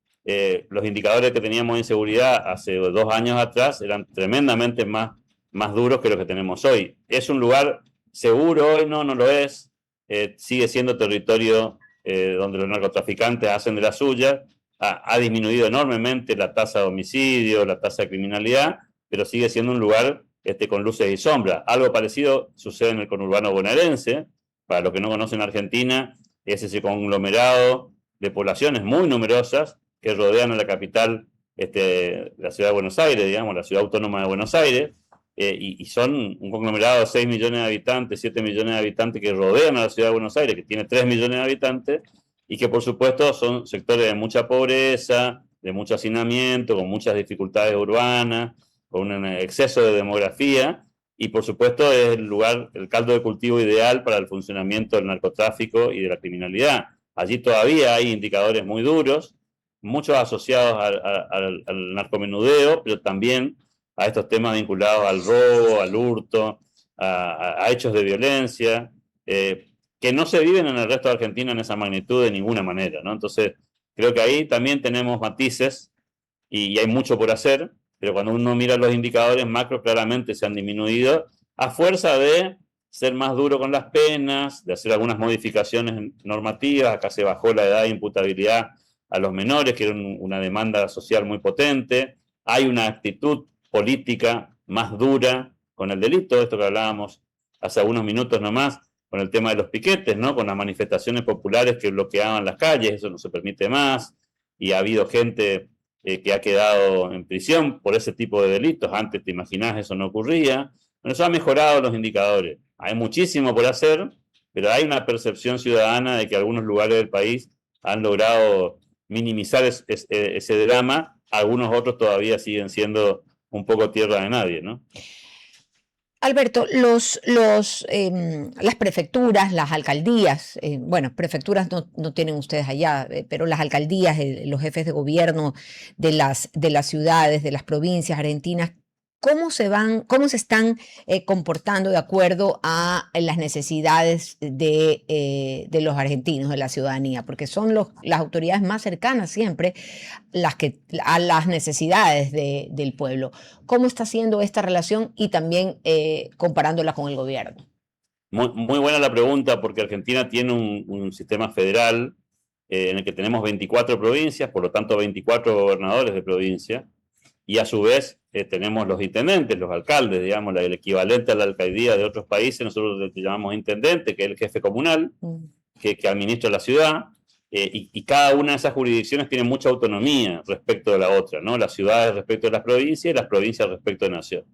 Speaker 2: los indicadores que teníamos de inseguridad hace 2 años atrás eran tremendamente más duros que los que tenemos hoy. ¿Es un lugar seguro hoy? No, no lo es. Sigue siendo territorio donde los narcotraficantes hacen de la suya. Ha disminuido enormemente la tasa de homicidio, la tasa de criminalidad, pero sigue siendo un lugar con luces y sombras. Algo parecido sucede en el conurbano bonaerense. Para los que no conocen Argentina, es ese conglomerado de poblaciones muy numerosas que rodean a la capital, la ciudad de Buenos Aires, digamos, la ciudad autónoma de Buenos Aires, y son un conglomerado de 6 millones de habitantes, 7 millones de habitantes que rodean a la ciudad de Buenos Aires, que tiene 3 millones de habitantes, y que por supuesto son sectores de mucha pobreza, de mucho hacinamiento, con muchas dificultades urbanas, con un exceso de demografía, y por supuesto es el caldo de cultivo ideal para el funcionamiento del narcotráfico y de la criminalidad. Allí todavía hay indicadores muy duros, muchos asociados al narcomenudeo, pero también a estos temas vinculados al robo, al hurto, a hechos de violencia, que no se viven en el resto de Argentina en esa magnitud de ninguna manera, ¿no? Entonces, creo que ahí también tenemos matices y hay mucho por hacer, pero cuando uno mira los indicadores macros, claramente se han disminuido a fuerza de ser más duro con las penas, de hacer algunas modificaciones normativas. Acá se bajó la edad de imputabilidad a los menores, que era una demanda social muy potente. Hay una actitud política más dura con el delito, esto que hablábamos hace algunos minutos nomás, con el tema de los piquetes, ¿no? Con las manifestaciones populares que bloqueaban las calles, eso no se permite más, y ha habido gente que ha quedado en prisión por ese tipo de delitos. Antes, te imaginás, eso no ocurría. Bueno, eso ha mejorado los indicadores. Hay muchísimo por hacer, pero hay una percepción ciudadana de que algunos lugares del país han logrado minimizar ese drama, algunos otros todavía siguen siendo un poco tierra de nadie, ¿no?
Speaker 3: Alberto, las prefecturas, las alcaldías, bueno, prefecturas no tienen ustedes allá, pero las alcaldías, los jefes de gobierno de las ciudades, de las provincias argentinas, ¿cómo se están comportando de acuerdo a las necesidades de los argentinos, de la ciudadanía? Porque son las autoridades más cercanas siempre a las necesidades del pueblo. ¿Cómo está siendo esta relación y también comparándola con el gobierno?
Speaker 2: Muy buena la pregunta, porque Argentina tiene un sistema federal en el que tenemos 24 provincias, por lo tanto 24 gobernadores de provincia, y a su vez tenemos los intendentes, los alcaldes, digamos, el equivalente a la alcaldía de otros países. Nosotros le llamamos intendente, que es el jefe comunal, que administra la ciudad, y cada una de esas jurisdicciones tiene mucha autonomía respecto de la otra, ¿no? Las ciudades respecto de las provincias y las provincias respecto de la nación.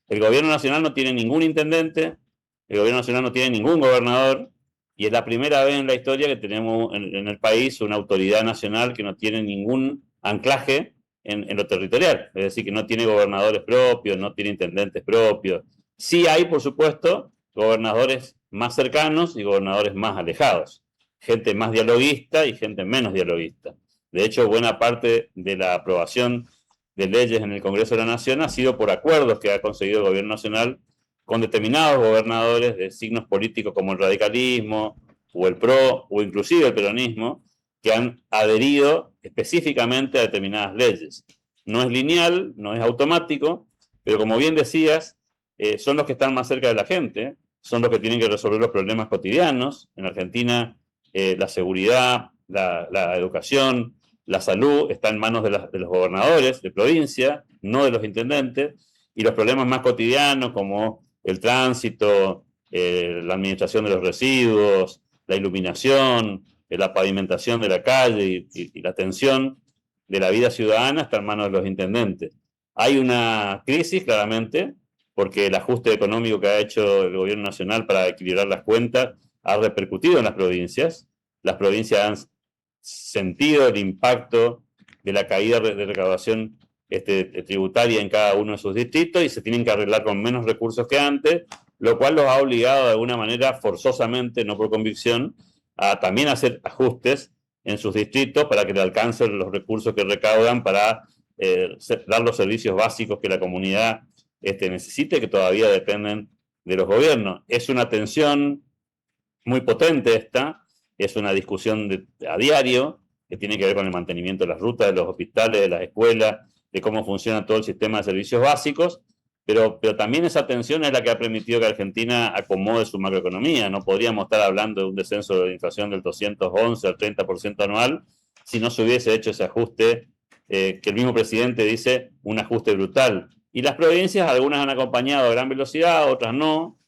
Speaker 2: El gobierno nacional no tiene ningún intendente, el gobierno nacional no tiene ningún gobernador, y es la primera vez en la historia que tenemos en el país una autoridad nacional que no tiene ningún anclaje en lo territorial, es decir, que no tiene gobernadores propios, no tiene intendentes propios. Sí hay, por supuesto, gobernadores más cercanos y gobernadores más alejados, gente más dialoguista y gente menos dialoguista. De hecho, buena parte de la aprobación de leyes en el Congreso de la Nación ha sido por acuerdos que ha conseguido el gobierno nacional con determinados gobernadores de signos políticos como el radicalismo o el PRO o inclusive el peronismo, que han adherido específicamente a determinadas leyes. No es lineal, no es automático, pero como bien decías, son los que están más cerca de la gente, son los que tienen que resolver los problemas cotidianos. En Argentina, la seguridad, la educación, la salud está en manos de los gobernadores de provincia, no de los intendentes, y los problemas más cotidianos como el tránsito, la administración de los residuos, la iluminación, la pavimentación de la calle y la atención de la vida ciudadana está en manos de los intendentes. Hay una crisis, claramente, porque el ajuste económico que ha hecho el gobierno nacional para equilibrar las cuentas ha repercutido en las provincias. Las provincias han sentido el impacto de la caída de recaudación tributaria en cada uno de sus distritos y se tienen que arreglar con menos recursos que antes, lo cual los ha obligado de alguna manera, forzosamente, no por convicción, a también hacer ajustes en sus distritos para que le alcancen los recursos que recaudan para dar los servicios básicos que la comunidad necesite, que todavía dependen de los gobiernos. Es una tensión muy potente esta, es una discusión a diario que tiene que ver con el mantenimiento de las rutas, de los hospitales, de las escuelas, de cómo funciona todo el sistema de servicios básicos, pero también esa tensión es la que ha permitido que Argentina acomode su macroeconomía. No podríamos estar hablando de un descenso de inflación del 211 al 30% anual si no se hubiese hecho ese ajuste, que el mismo presidente dice, un ajuste brutal. Y las provincias, algunas han acompañado a gran velocidad, otras no,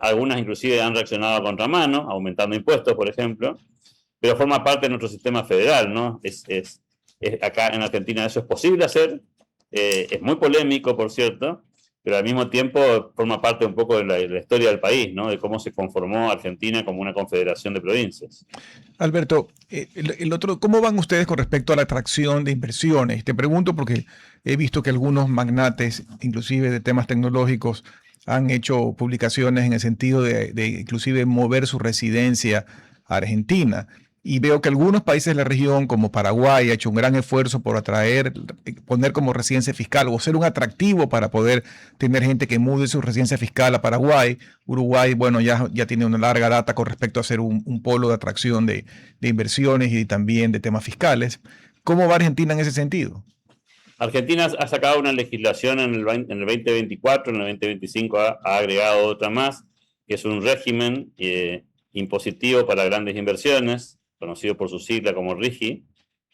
Speaker 2: algunas inclusive han reaccionado a contramano, aumentando impuestos, por ejemplo, pero forma parte de nuestro sistema federal, ¿no? Acá en Argentina eso es posible hacer, es muy polémico, por cierto, pero al mismo tiempo forma parte un poco de la historia del país, ¿no? De cómo se conformó Argentina como una confederación de provincias.
Speaker 1: Alberto, ¿cómo van ustedes con respecto a la atracción de inversiones? Te pregunto porque he visto que algunos magnates, inclusive de temas tecnológicos, han hecho publicaciones en el sentido de inclusive mover su residencia a Argentina. Y veo que algunos países de la región, como Paraguay, ha hecho un gran esfuerzo por poner como residencia fiscal o ser un atractivo para poder tener gente que mude su residencia fiscal a Paraguay. Uruguay, bueno, ya tiene una larga data con respecto a ser un polo de atracción de inversiones y también de temas fiscales. ¿Cómo va Argentina en ese sentido?
Speaker 2: Argentina ha sacado una legislación en el 2024, en el 2025 ha agregado otra más, que es un régimen impositivo para grandes inversiones, conocido por su sigla como RIGI,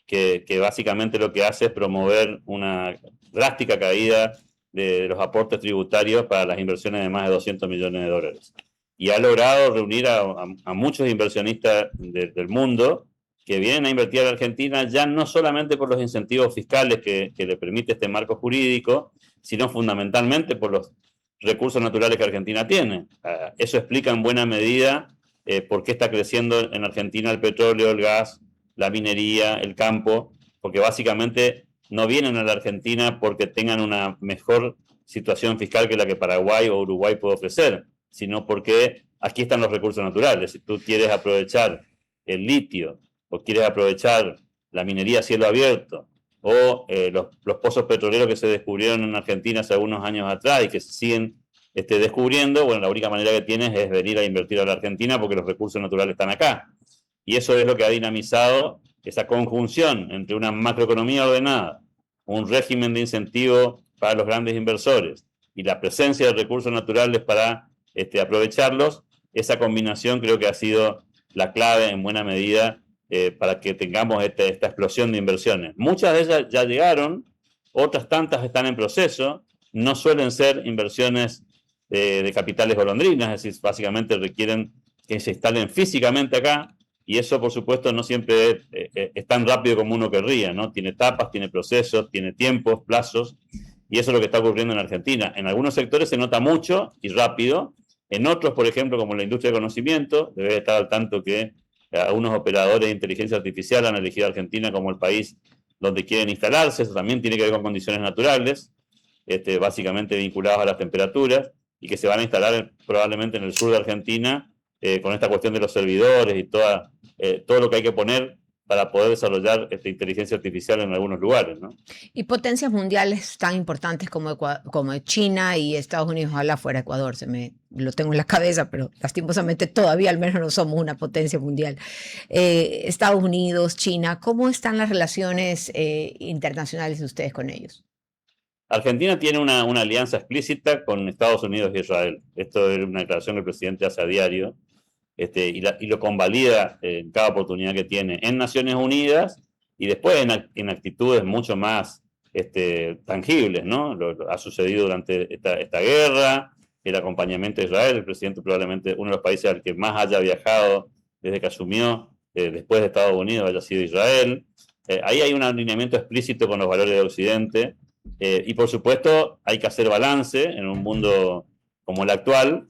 Speaker 2: que básicamente lo que hace es promover una drástica caída de los aportes tributarios para las inversiones de más de 200 millones de dólares. Y ha logrado reunir a muchos inversionistas del mundo que vienen a invertir en Argentina, ya no solamente por los incentivos fiscales que le permite este marco jurídico, sino fundamentalmente por los recursos naturales que Argentina tiene. Eso explica en buena medida por qué está creciendo en Argentina el petróleo, el gas, la minería, el campo, porque básicamente no vienen a la Argentina porque tengan una mejor situación fiscal que la que Paraguay o Uruguay puede ofrecer, sino porque aquí están los recursos naturales. Si tú quieres aprovechar el litio o quieres aprovechar la minería a cielo abierto o los pozos petroleros que se descubrieron en Argentina hace algunos años atrás y que se siguen descubriendo, bueno, la única manera que tienes es venir a invertir a la Argentina porque los recursos naturales están acá. Y eso es lo que ha dinamizado esa conjunción entre una macroeconomía ordenada, un régimen de incentivo para los grandes inversores y la presencia de recursos naturales para aprovecharlos. Esa combinación creo que ha sido la clave en buena medida para que tengamos esta explosión de inversiones. Muchas de ellas ya llegaron, otras tantas están en proceso, no suelen ser inversiones de capitales golondrinas, es decir, básicamente requieren que se instalen físicamente acá, y eso, por supuesto, no siempre es tan rápido como uno querría, ¿no? Tiene etapas, tiene procesos, tiene tiempos, plazos, y eso es lo que está ocurriendo en Argentina. En algunos sectores se nota mucho y rápido, en otros, por ejemplo, como la industria del conocimiento, debe estar al tanto que algunos operadores de inteligencia artificial han elegido a Argentina como el país donde quieren instalarse. Eso también tiene que ver con condiciones naturales, básicamente vinculadas a las temperaturas, y que se van a instalar probablemente en el sur de Argentina, con esta cuestión de los servidores y todo lo que hay que poner para poder desarrollar esta inteligencia artificial en algunos lugares, ¿no?
Speaker 3: Y potencias mundiales tan importantes como China y Estados Unidos, ojalá fuera Ecuador, lo tengo en la cabeza, pero lastimosamente todavía al menos no somos una potencia mundial. Estados Unidos, China, ¿cómo están las relaciones internacionales de ustedes con ellos?
Speaker 2: Argentina tiene una alianza explícita con Estados Unidos y Israel. Esto es una declaración que el presidente hace a diario, y lo convalida en cada oportunidad que tiene en Naciones Unidas y después en actitudes mucho más tangibles, ¿no? Lo ha sucedido durante esta guerra, el acompañamiento de Israel. El presidente probablemente uno de los países al que más haya viajado desde que asumió, después de Estados Unidos, haya sido Israel. Ahí hay un alineamiento explícito con los valores de Occidente, y por supuesto hay que hacer balance en un mundo como el actual,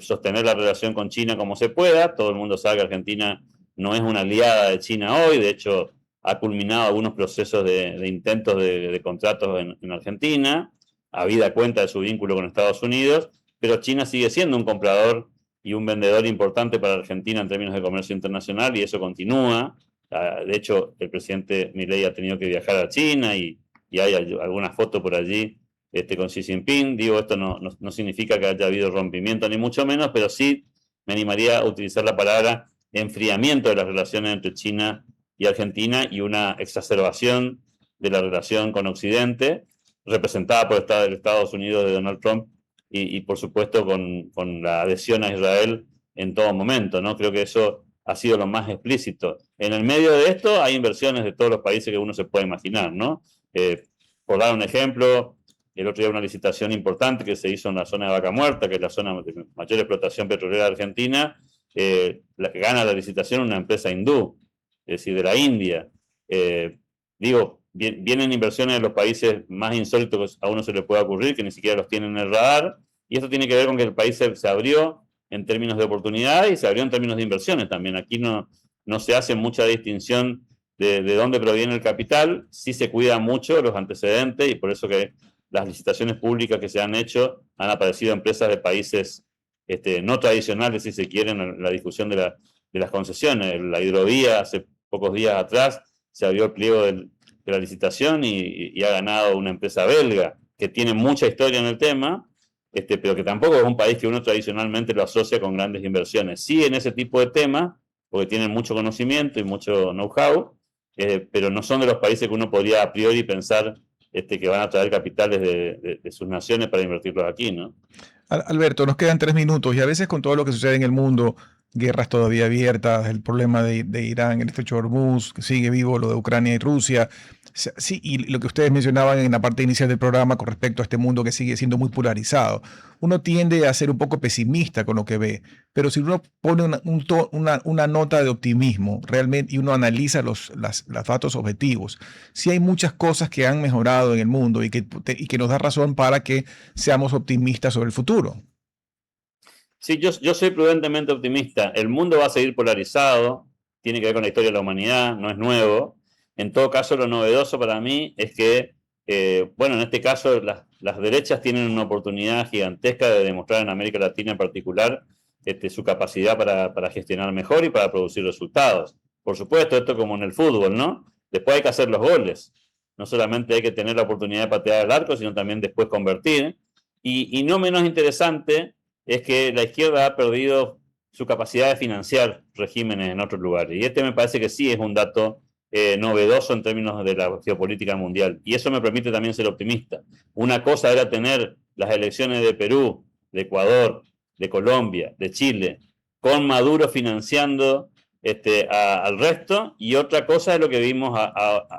Speaker 2: sostener la relación con China como se pueda. Todo el mundo sabe que Argentina no es una aliada de China hoy, de hecho ha culminado algunos procesos de intentos de contratos en Argentina, habida cuenta de su vínculo con Estados Unidos, pero China sigue siendo un comprador y un vendedor importante para Argentina en términos de comercio internacional, y eso continúa. De hecho, el presidente Milei ha tenido que viajar a China y hay alguna foto por allí con Xi Jinping. Digo, esto no significa que haya habido rompimiento, ni mucho menos, pero sí me animaría a utilizar la palabra enfriamiento de las relaciones entre China y Argentina y una exacerbación de la relación con Occidente, representada por Estados Unidos de Donald Trump y por supuesto, con la adhesión a Israel en todo momento, ¿no? Creo que eso ha sido lo más explícito. En el medio de esto hay inversiones de todos los países que uno se puede imaginar, ¿no? Por dar un ejemplo, el otro día una licitación importante que se hizo en la zona de Vaca Muerta, que es la zona de mayor explotación petrolera de Argentina, gana la licitación una empresa hindú, es decir, de la India. Vienen inversiones de los países más insólitos que a uno se le puede ocurrir, que ni siquiera los tienen en el radar, y esto tiene que ver con que el país se abrió en términos de oportunidades y se abrió en términos de inversiones también. Aquí no se hace mucha distinción de dónde proviene el capital, sí se cuida mucho los antecedentes, y por eso que las licitaciones públicas que se han hecho han aparecido empresas de países no tradicionales, si se quieren, en la discusión de las concesiones. La hidrovía, hace pocos días atrás, se abrió el pliego de la licitación y ha ganado una empresa belga que tiene mucha historia en el tema, pero que tampoco es un país que uno tradicionalmente lo asocia con grandes inversiones. Sí, en ese tipo de temas, porque tienen mucho conocimiento y mucho know-how, pero no son de los países que uno podría a priori pensar que van a traer capitales de sus naciones para invertirlos aquí, ¿no?
Speaker 1: Alberto, nos quedan 3 minutos y a veces con todo lo que sucede en el mundo, guerras todavía abiertas, el problema de Irán, el estrecho de Hormuz, que sigue vivo, lo de Ucrania y Rusia. Sí, y lo que ustedes mencionaban en la parte inicial del programa con respecto a este mundo que sigue siendo muy polarizado. Uno tiende a ser un poco pesimista con lo que ve, pero si uno pone una nota de optimismo realmente y uno analiza los datos objetivos, sí hay muchas cosas que han mejorado en el mundo y que nos da razón para que seamos optimistas sobre el futuro.
Speaker 2: Sí, yo soy prudentemente optimista. El mundo va a seguir polarizado, tiene que ver con la historia de la humanidad, no es nuevo. En todo caso, lo novedoso para mí es que, en este caso, las derechas tienen una oportunidad gigantesca de demostrar en América Latina en particular su capacidad para gestionar mejor y para producir resultados. Por supuesto, esto como en el fútbol, ¿no? Después hay que hacer los goles. no solamente hay que tener la oportunidad de patear al arco, sino también después convertir. Y no menos interesante es que la izquierda ha perdido su capacidad de financiar regímenes en otros lugares. Y este me parece que sí es un dato novedoso en términos de la geopolítica mundial. Y eso me permite también ser optimista. Una cosa era tener las elecciones de Perú, de Ecuador, de Colombia, de Chile, con Maduro financiando al resto, y otra cosa es lo que vimos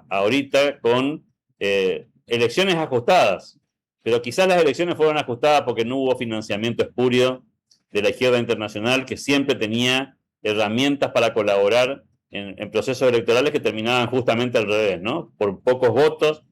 Speaker 2: ahorita con elecciones ajustadas. Pero quizás las elecciones fueron ajustadas porque no hubo financiamiento espurio de la izquierda internacional, que siempre tenía herramientas para colaborar en procesos electorales que terminaban justamente al revés, ¿no? Por pocos votos,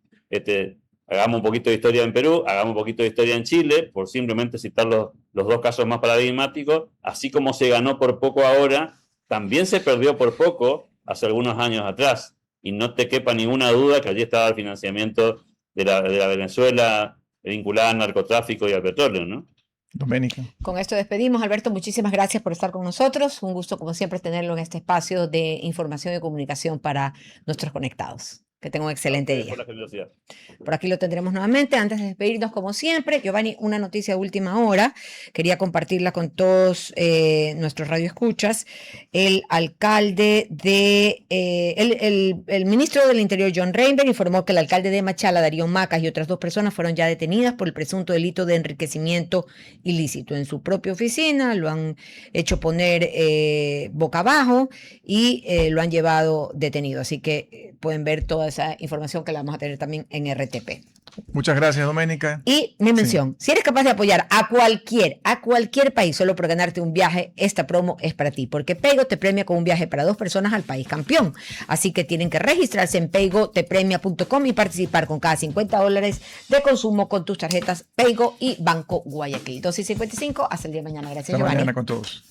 Speaker 2: hagamos un poquito de historia en Perú, hagamos un poquito de historia en Chile, por simplemente citar los dos casos más paradigmáticos, así como se ganó por poco ahora, también se perdió por poco hace algunos años atrás. Y no te quepa ninguna duda que allí estaba el financiamiento de la Venezuela vinculada al narcotráfico y al petróleo, ¿no?
Speaker 1: Doménica.
Speaker 3: Con esto despedimos. Alberto, muchísimas gracias por estar con nosotros. Un gusto, como siempre, tenerlo en este espacio de información y comunicación para nuestros conectados. Que tenga un excelente día.
Speaker 2: Por la generosidad.
Speaker 3: Por aquí lo tendremos nuevamente. Antes de despedirnos, como siempre, Giovanni, una noticia de última hora. Quería compartirla con todos nuestros radioescuchas. El alcalde el ministro del Interior, John Reinberg, informó que el alcalde de Machala, Darío Macas, y otras 2 personas fueron ya detenidas por el presunto delito de enriquecimiento ilícito. En su propia oficina lo han hecho poner boca abajo y lo han llevado detenido. Así que pueden ver toda esa información que la vamos a tener también en RTP.
Speaker 1: Muchas gracias, Doménica.
Speaker 3: Y mi mención, si eres capaz de apoyar a cualquier país solo por ganarte un viaje, esta promo es para ti, porque Paygo te premia con un viaje para 2 personas al país campeón. Así que tienen que registrarse en paygotepremia.com y participar con cada $50 de consumo con tus tarjetas Paygo y Banco Guayaquil. 2:55, hasta el día de mañana. Gracias,
Speaker 1: Hasta
Speaker 3: Giovanni.
Speaker 1: mañana con todos.